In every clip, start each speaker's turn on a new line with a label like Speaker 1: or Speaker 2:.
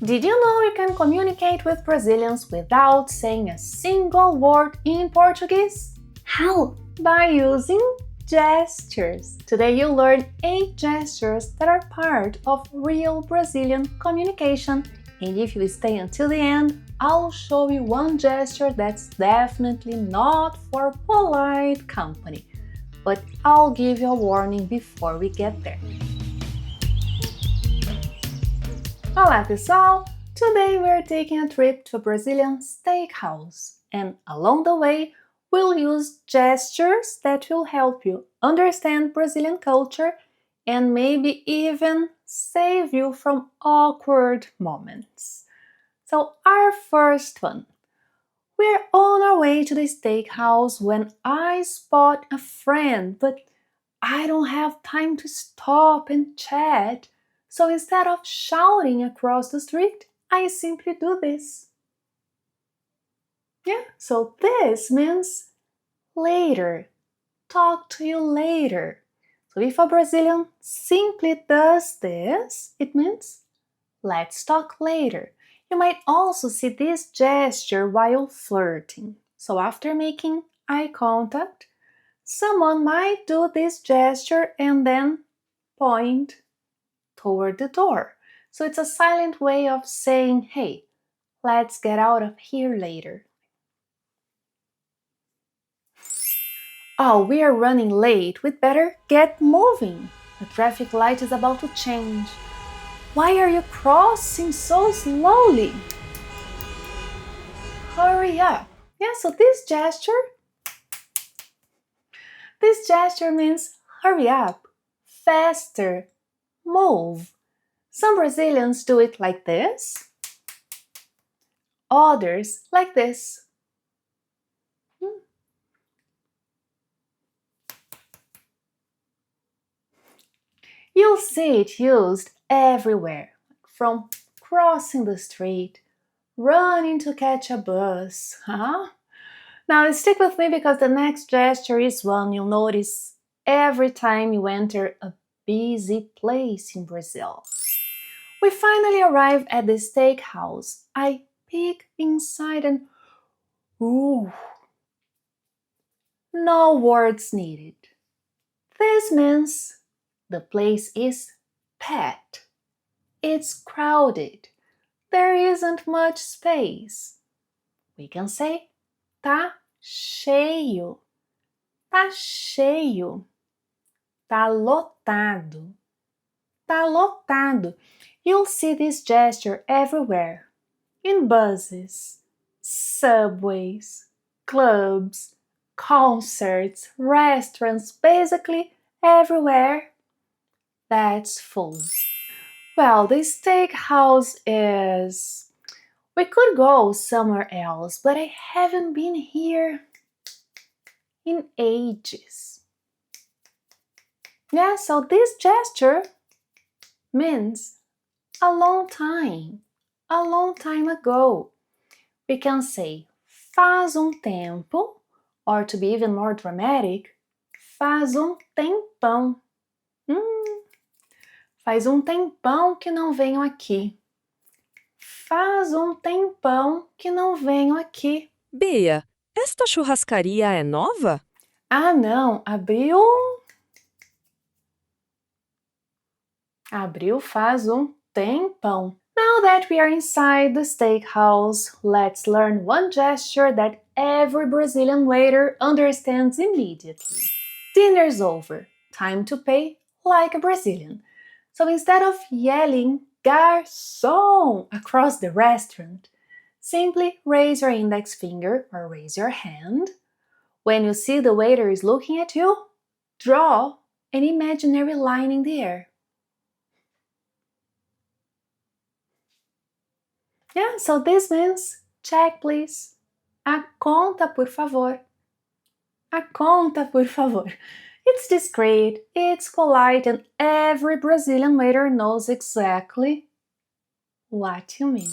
Speaker 1: Did you know you can communicate with Brazilians without saying a single word in Portuguese? How? By using gestures. Today you'll learn 8 gestures that are part of real Brazilian communication. And if you stay until the end, I'll show you one gesture that's definitely not for polite company. But I'll give you a warning before we get there. Olá pessoal! Today we're taking a trip to a Brazilian steakhouse, and along the way we'll use gestures that will help you understand Brazilian culture and maybe even save you from awkward moments. So our first one. We're on our way to the steakhouse when I spot a friend, but I don't have time to stop and chat. So instead of shouting across the street, I simply do this. Yeah, so this means later. Talk to you later. So if a Brazilian simply does this, it means let's talk later. You might also see this gesture while flirting. So after making eye contact, someone might do this gesture and then point toward the door. So it's a silent way of saying, hey, let's get out of here later. Oh, we are running late. We'd better get moving. The traffic light is about to change. Why are you crossing so slowly? Hurry up. Yeah, so this gesture means hurry up, faster, move. Some Brazilians do it like this, others like this. You'll see it used everywhere, from crossing the street, running to catch a bus. Huh? Now stick with me because the next gesture is one you'll notice every time you enter a busy place in Brazil. We finally arrive at the steakhouse. I peek inside and ooh, no words needed. This means the place is packed. It's crowded. There isn't much space. We can say tá cheio. Tá cheio. Tá lotado. Tá lotado. You'll see this gesture everywhere. In buses, subways, clubs, concerts, restaurants, basically everywhere that's full. Well, the steakhouse is... We could go somewhere else, but I haven't been here in ages. Yeah, so this gesture means a long time ago. We can say faz tempo, or to be even more dramatic, faz tempão. Faz tempão que não venho aqui. Faz tempão que não venho aqui.
Speaker 2: Bea, esta churrascaria é nova?
Speaker 1: Ah, não, abriu faz tempão. Now that we are inside the steakhouse, let's learn one gesture that every Brazilian waiter understands immediately. Dinner's over. Time to pay like a Brazilian. So instead of yelling garçom across the restaurant, simply raise your index finger or raise your hand. When you see the waiter is looking at you, draw an imaginary line in the air. Yeah, so this means check please. A conta por favor. A conta por favor. It's discreet, it's polite, and every Brazilian waiter knows exactly what you mean.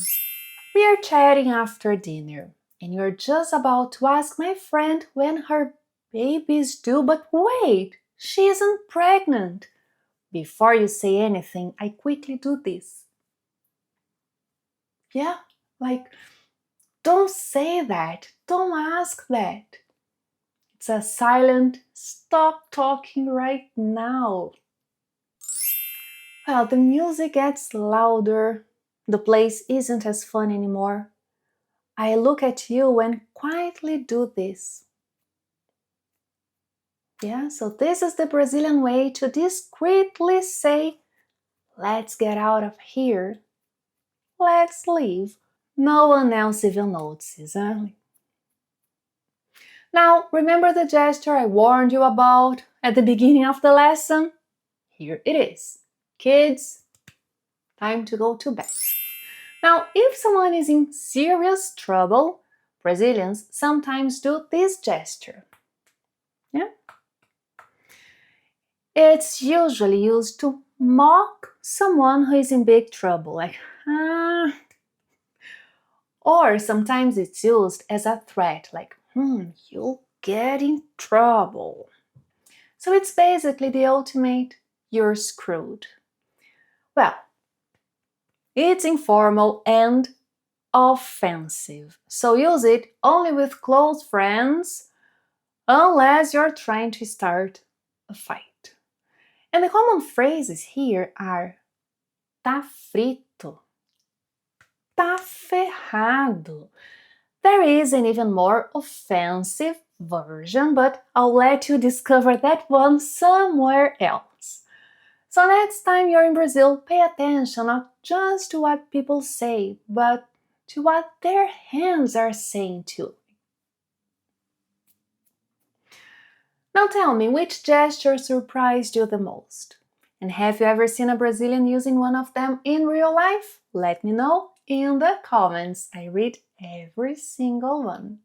Speaker 1: We are chatting after dinner, and you're just about to ask my friend when her baby is due, but wait, she isn't pregnant. Before you say anything, I quickly do this. Yeah, like, don't say that, don't ask that. It's a silent, stop talking right now. Well, the music gets louder, the place isn't as fun anymore. I look at you and quietly do this. Yeah, so this is the Brazilian way to discreetly say, let's get out of here. Let's leave. No one else even notices. Huh? Now, remember the gesture I warned you about at the beginning of the lesson? Here it is. Kids, time to go to bed. Now, if someone is in serious trouble, Brazilians sometimes do this gesture. Yeah? It's usually used to mock someone who is in big trouble, like, ah. Or sometimes it's used as a threat, like, you'll get in trouble. So it's basically the ultimate, you're screwed. Well, it's informal and offensive, so use it only with close friends unless you're trying to start a fight. And the common phrases here are tá frito, tá ferrado. There is an even more offensive version, but I'll let you discover that one somewhere else. So next time you're in Brazil, pay attention not just to what people say, but to what their hands are saying too. Now tell me, which gesture surprised you the most? And have you ever seen a Brazilian using one of them in real life? Let me know in the comments. I read every single one.